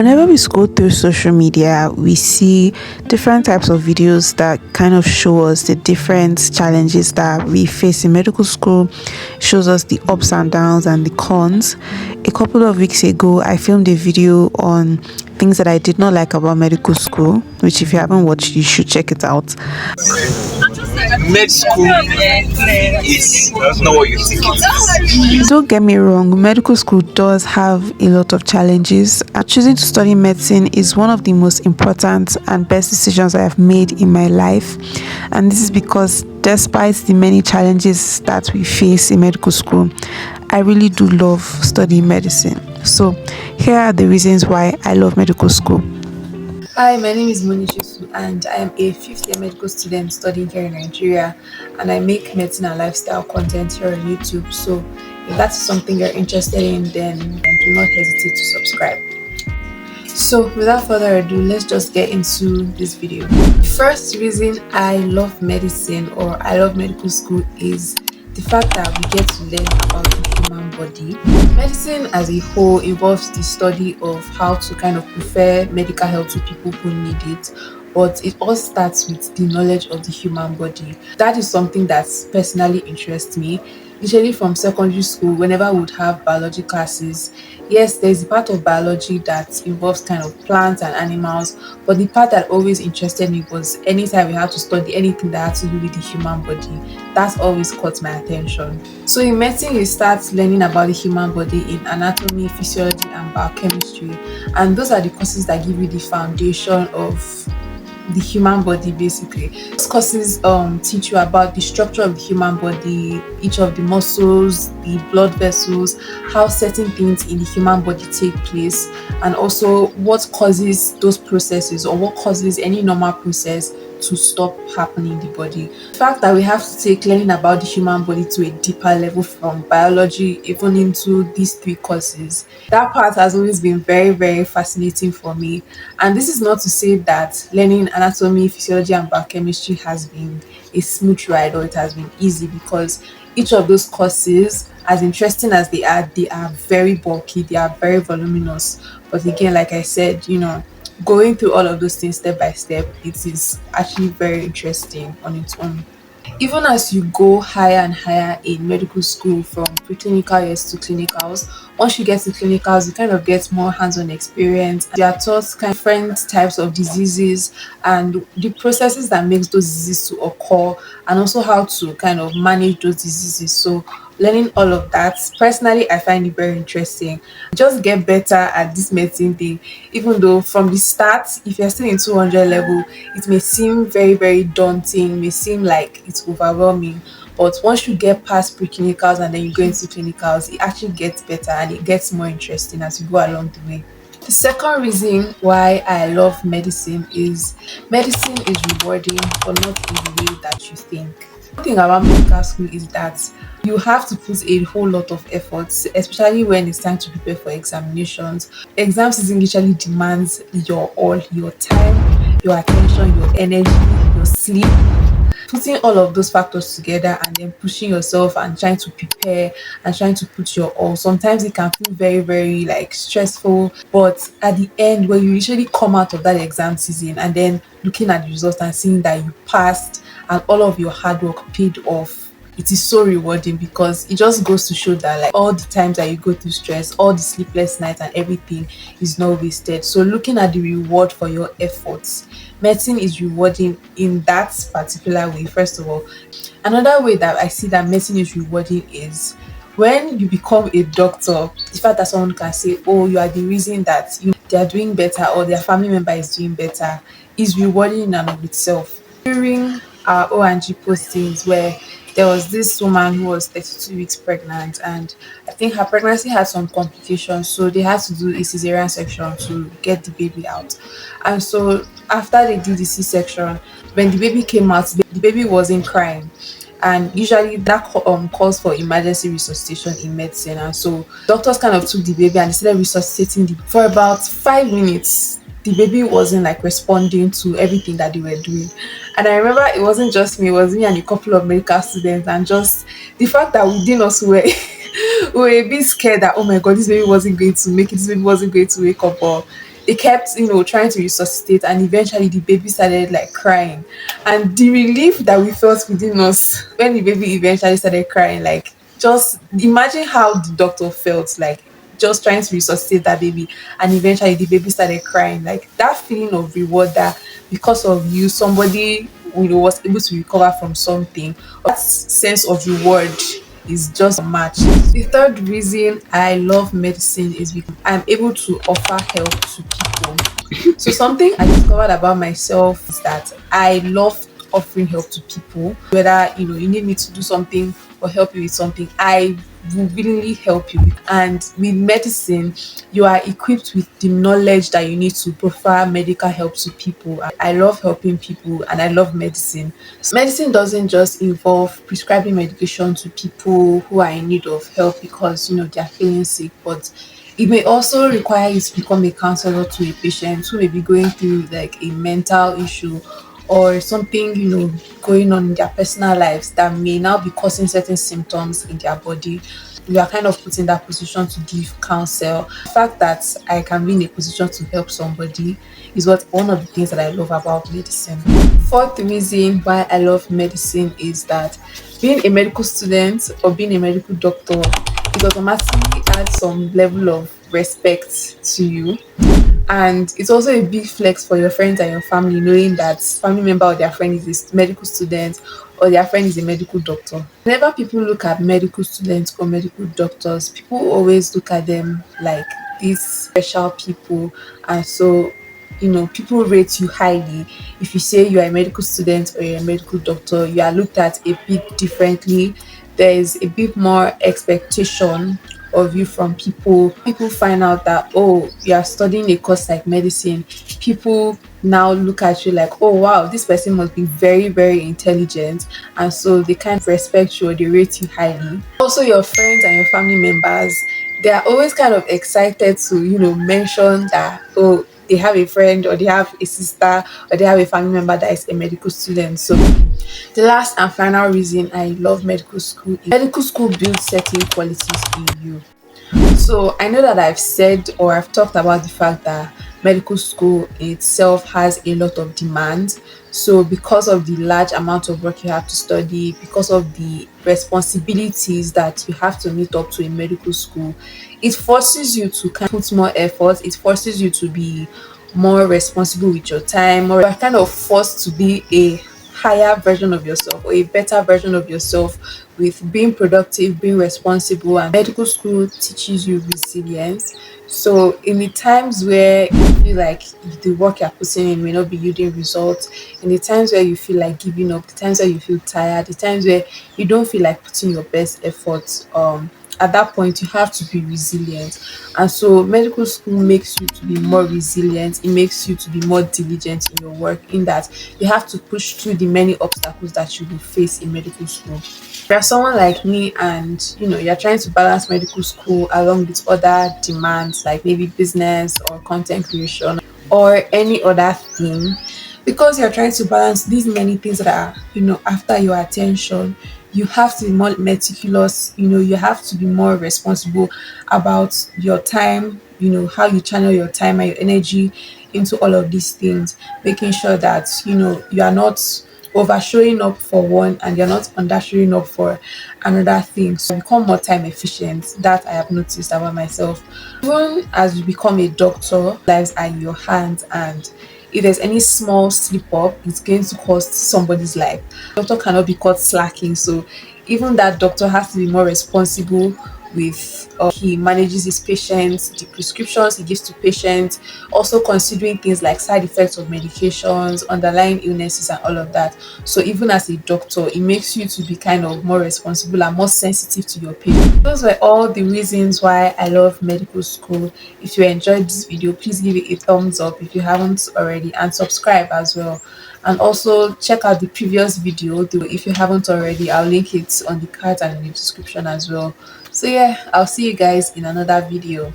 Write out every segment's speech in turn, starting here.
Whenever we scroll through social media, we see different types of videos that kind of show us the different challenges that we face in medical school, shows us the ups and downs and the cons. A couple of weeks ago, I filmed a video on things that I did not like about medical school, which if you haven't watched, you should check it out. Med school is not what you think it is. Don't get me wrong, medical school does have a lot of challenges. Choosing to study medicine is one of the most important and best decisions I have made in my life. And this is because despite the many challenges that we face in medical school, I really do love studying medicine. So here are the reasons why I love medical school. Hi, my name is monimeetsmed and I am a fifth year medical student studying here in Nigeria, and I make medicine and lifestyle content here on YouTube. So if that's something you're interested in, then do not hesitate to subscribe. So without further ado, let's just get into this video. The first reason I love medicine or I love medical school is the fact that we get to learn about the human body. Medicine as a whole involves the study of how to kind of prefer medical help to people who need it, but it all starts with the knowledge of the human body. That is something that personally interests me. Usually from secondary school, whenever we would have biology classes, yes, there's a part of biology that involves kind of plants and animals, but the part that always interested me was anytime we had to study anything that had to do with the human body. That's always caught my attention. So in medicine, you start learning about the human body in anatomy, physiology, and biochemistry, and those are the courses that give you the foundation of the human body. Basically, these courses teach you about the structure of the human body, each of the muscles, the blood vessels, how certain things in the human body take place, and also what causes those processes or what causes any normal process to stop happening in the body. The fact that we have to take learning about the human body to a deeper level from biology even into these three courses, that part has always been very fascinating for me. And this is not to say that learning anatomy, physiology, and biochemistry has been a smooth ride or it has been easy, because each of those courses, as interesting as they are very bulky, they are very voluminous. But again, like I said, going through all of those things step by step, it is actually very interesting on its own. Even as you go higher and higher in medical school, from preclinical years to clinicals, once you get to clinicals, you kind of get more hands-on experience. You are taught kind of different types of diseases and the processes that makes those diseases to occur, and also how to kind of manage those diseases. So learning all of that, personally, I find it very interesting. Just get better at this medicine thing, even though from the start, if you're still in 200 level, it may seem very daunting, may seem like it's overwhelming. But once you get past preclinicals and then you go into clinicals, it actually gets better and it gets more interesting as you go along the way. The second reason why I love medicine is rewarding, but not in the way that you think. One thing about medical school is that you have to put a whole lot of effort, especially when it's time to prepare for examinations. Exam season literally demands your time, your attention, your energy, your sleep. Putting all of those factors together and then pushing yourself and trying to prepare and trying to put your all, sometimes it can feel very like stressful, but at the end, when you usually come out of that exam season and then looking at the results and seeing that you passed and all of your hard work paid off, it is so rewarding, because it just goes to show that like all the times that you go through stress, all the sleepless nights and everything is not wasted. So looking at the reward for your efforts, medicine is rewarding in that particular way. First of all, another way that I see that medicine is rewarding is when you become a doctor. The fact that someone can say, oh, you are the reason that they are doing better or their family member is doing better, is rewarding in and of itself. During our O&G postings, where there was this woman who was 32 weeks pregnant, and I think her pregnancy had some complications, so they had to do a cesarean section to get the baby out. And so after they did the C-section, when the baby came out, the baby wasn't crying, and usually that calls for emergency resuscitation in medicine. And so doctors kind of took the baby and they started resuscitating for about 5 minutes. The baby wasn't like responding to everything that they were doing. And I remember it wasn't just me, it was me and a couple of medical students, and just the fact that we didn't also were we were a bit scared that, oh my god, this baby wasn't going to make it, this baby wasn't going to wake up, or They kept, trying to resuscitate, and eventually the baby started like crying. And the relief that we felt within us when the baby eventually started crying, like, just imagine how the doctor felt, like, just trying to resuscitate that baby, and eventually the baby started crying. Like, that feeling of reward, that because of you somebody, was able to recover from something, that sense of reward is just unmatched. The third reason I love medicine is because I'm able to offer help to people. So something I discovered about myself is that I love offering help to people. Whether you need me to do something or help you with something, I will willingly help you. And with medicine, you are equipped with the knowledge that you need to provide medical help to people. I love helping people, and I love medicine. So medicine doesn't just involve prescribing medication to people who are in need of help because they are feeling sick, but it may also require you to become a counselor to a patient who may be going through like a mental issue or something, going on in their personal lives that may now be causing certain symptoms in their body. You are kind of put in that position to give counsel. The fact that I can be in a position to help somebody is what one of the things that I love about medicine. Fourth reason why I love medicine is that being a medical student or being a medical doctor, it automatically adds some level of respect to you. And it's also a big flex for your friends and your family, knowing that family member or their friend is a medical student or their friend is a medical doctor. Whenever people look at medical students or medical doctors, people always look at them like these special people. And so, people rate you highly. If you say you are a medical student or you're a medical doctor, you are looked at a bit differently. There is a bit more expectation of you from people. People find out that, oh, you are studying a course like medicine. People now look at you like, oh wow, this person must be very, very intelligent. And so they kind of respect you or they rate you highly. Also, your friends and your family members, they are always kind of excited to, mention that, oh, they have a friend or they have a sister or they have a family member that is a medical student. So the last and final reason I love medical school builds certain qualities in you. So I know that I've said or I've talked about the fact that medical school itself has a lot of demand. So because of the large amount of work you have to study, because of the responsibilities that you have to meet up to in medical school, it forces you to kind of put more effort. It forces you to be more responsible with your time, or you're kind of forced to be a higher version of yourself or a better version of yourself with being productive, being responsible. And medical school teaches you resilience. So in the times where you feel like the work you're putting in may not be yielding results, in the times where you feel like giving up, the times where you feel tired, the times where you don't feel like putting your best efforts, at that point you have to be resilient. And so medical school makes you to be more resilient. It makes you to be more diligent in your work, in that you have to push through the many obstacles that you will face in medical school. If you're someone like me and you're trying to balance medical school along with other demands like maybe business or content creation or any other thing, because you're trying to balance these many things that are after your attention, you have to be more meticulous. You have to be more responsible about your time, how you channel your time and your energy into all of these things, making sure that you are not over showing up for one and you're not under showing up for another thing. So become more time efficient. That I have noticed about myself. Even as you become a doctor, lives are in your hands, and if there's any small slip up, it's going to cost somebody's life. Doctor cannot be caught slacking, so even that doctor has to be more responsible with he manages his patients, the prescriptions he gives to patients, also considering things like side effects of medications, underlying illnesses, and all of that. So even as a doctor, it makes you to be kind of more responsible and more sensitive to your patients. Those were all the reasons why I love medical school. If you enjoyed this video, please give it a thumbs up if you haven't already, and subscribe as well. And also check out the previous video if you haven't already. I'll link it on the card and in the description as well. So yeah, I'll see you guys in another video.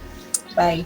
Bye.